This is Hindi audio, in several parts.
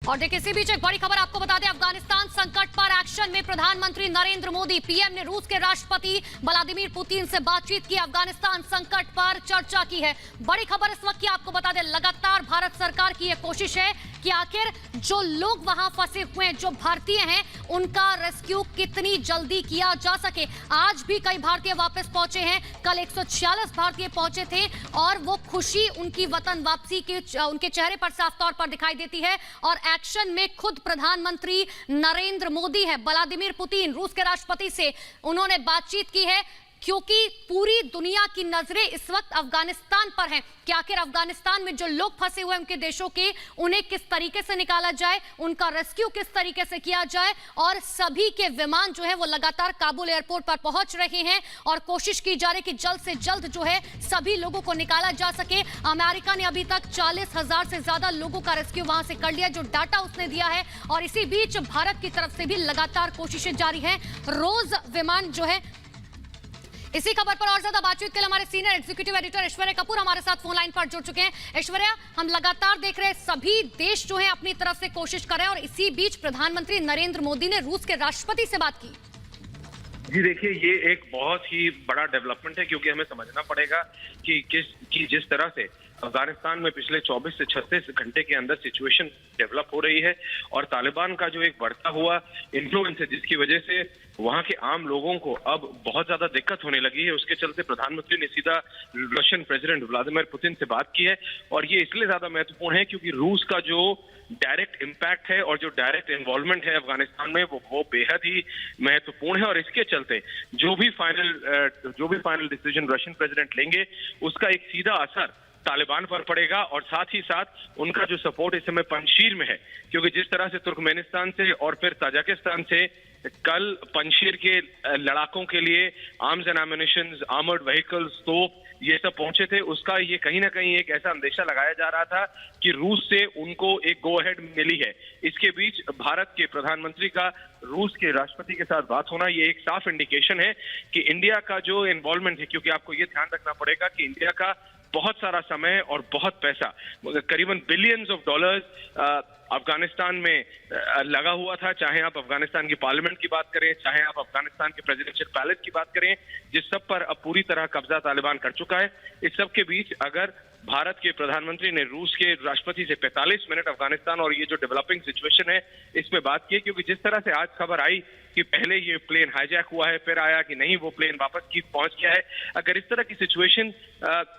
और देखिए इसी बीच एक बड़ी खबर आपको बता दें, अफगानिस्तान संकट पर एक्शन में प्रधानमंत्री नरेंद्र मोदी। पीएम ने रूस के राष्ट्रपति व्लादिमीर पुतिन से बातचीत की, अफगानिस्तान संकट पर चर्चा की है। बड़ी खबर इस वक्त की आपको बता दें, लगातार भारत सरकार की यह कोशिश है कि आखिर जो लोग वहां फंसे हुए हैं, जो भारतीय हैं, उनका रेस्क्यू कितनी जल्दी किया जा सके। आज भी कई भारतीय वापस पहुंचे हैं, कल 146 भारतीय पहुंचे थे और वो खुशी उनकी वतन वापसी के उनके चेहरे पर साफ तौर पर दिखाई देती है। और एक्शन में खुद प्रधानमंत्री नरेंद्र मोदी है। व्लादिमीर पुतिन रूस के राष्ट्रपति से उन्होंने बातचीत की है, क्योंकि पूरी दुनिया की नजरें इस वक्त अफगानिस्तान पर हैं कि आखिर अफगानिस्तान में जो लोग फंसे हुए हैं उनके देशों के, उन्हें किस तरीके से निकाला जाए, उनका रेस्क्यू किस तरीके से किया जाए। और सभी के विमान जो है वो लगातार काबुल एयरपोर्ट पर पहुंच रहे हैं और कोशिश की जा रही है कि जल्द से जल्द जो है सभी लोगों को निकाला जा सके। अमेरिका ने अभी तक 40,000 से ज्यादा लोगों का रेस्क्यू वहां से कर लिया, जो डाटा उसने दिया है। और इसी बीच भारत की तरफ से भी लगातार कोशिशें जारी हैं। रोज विमान जो है, इसी खबर पर और ज्यादा बातचीत के लिए हमारे senior executive editor Aishwarya Kapoor हमारे साथ फोन लाइन पर जुड़ चुके हैं। ऐश्वर्या, हम लगातार देख रहे हैं सभी देश जो है अपनी तरफ से कोशिश कर रहे हैं और इसी बीच प्रधानमंत्री नरेंद्र मोदी ने रूस के राष्ट्रपति से बात की। जी देखिए, ये एक बहुत ही बड़ा डेवलपमेंट है, क्योंकि हमें समझना पड़ेगा कि जिस तरह से अफगानिस्तान में पिछले 24 से 36 घंटे के अंदर सिचुएशन डेवलप हो रही है और तालिबान का जो एक बढ़ता हुआ इन्फ्लुएंस है, जिसकी वजह से वहां के आम लोगों को अब बहुत ज्यादा दिक्कत होने लगी है, उसके चलते प्रधानमंत्री ने सीधा रशियन प्रेसिडेंट व्लादिमीर पुतिन से बात की है। और ये इसलिए ज्यादा महत्वपूर्ण है क्योंकि रूस का जो डायरेक्ट इम्पैक्ट है और जो डायरेक्ट इन्वॉल्वमेंट है अफगानिस्तान में वो बेहद ही महत्वपूर्ण है। और इसके चलते जो भी फाइनल डिसीजन रशियन प्रेसिडेंट लेंगे, उसका एक सीधा असर तालिबान पर पड़ेगा और साथ ही साथ उनका जो सपोर्ट इस समय पंजशीर में है, क्योंकि जिस तरह से तुर्कमेनिस्तान से और फिर ताजिकिस्तान से कल पंजशीर के लड़ाकों के लिए arms and ammunitions, armoured vehicles, तोप, ये सब पहुंचे थे, उसका ये कहीं ना कहीं एक ऐसा अंदेशा लगाया जा रहा था कि रूस से उनको एक गो अहेड मिली है। इसके बीच भारत के प्रधानमंत्री का रूस के राष्ट्रपति के साथ बात होना, ये एक साफ इंडिकेशन है कि इंडिया का जो इन्वॉल्वमेंट है, क्योंकि आपको ये ध्यान रखना पड़ेगा कि इंडिया का बहुत सारा समय और बहुत पैसा, करीबन बिलियंस ऑफ डॉलर्स अफगानिस्तान में लगा हुआ था। चाहे आप अफगानिस्तान की पार्लियामेंट की बात करें, चाहे आप अफगानिस्तान के प्रेसिडेंशियल पैलेस की बात करें, जिस सब पर अब पूरी तरह कब्जा तालिबान कर चुका है। इस सब के बीच अगर भारत के प्रधानमंत्री ने रूस के राष्ट्रपति से 45 मिनट अफगानिस्तान और ये जो डेवलपिंग सिचुएशन है इसमें बात की, क्योंकि जिस तरह से आज खबर आई कि पहले ये प्लेन हाईजैक हुआ है, फिर आया कि नहीं वो प्लेन वापस पहुंच गया है। अगर इस तरह की सिचुएशन,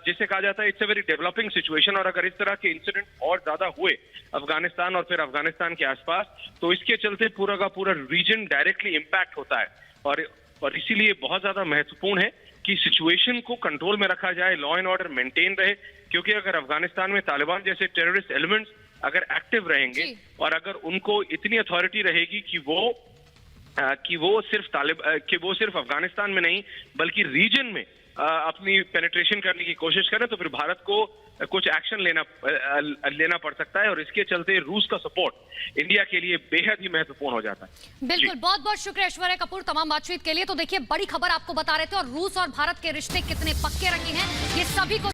जिसे कहा जाता है it's a very developing situation, और अगर इस तरह के इंसिडेंट और ज्यादा हुए अफगानिस्तान और फिर अफगानिस्तान के आसपास, तो इसके चलते पूरा का पूरा रीजन डायरेक्टली इम्पैक्ट होता है। और इसीलिए बहुत ज्यादा महत्वपूर्ण है कि सिचुएशन को कंट्रोल में रखा जाए, लॉ एंड ऑर्डर मेंटेन रहे, क्योंकि अगर अफगानिस्तान में तालिबान जैसे टेररिस्ट एलिमेंट्स अगर एक्टिव रहेंगे और अगर उनको इतनी अथॉरिटी रहेगी कि वो सिर्फ अफगानिस्तान में नहीं बल्कि रीजन में अपनी पेनिट्रेशन करने की कोशिश करें, तो फिर भारत को कुछ एक्शन लेना पड़ सकता है। और इसके चलते रूस का सपोर्ट इंडिया के लिए बेहद ही महत्वपूर्ण हो जाता है। बिल्कुल, बहुत बहुत शुक्रिया ऐश्वर्या कपूर तमाम बातचीत के लिए। तो देखिए, बड़ी खबर आपको बता रहे थे और रूस और भारत के रिश्ते कितने पक्के रखे हैं ये सभी को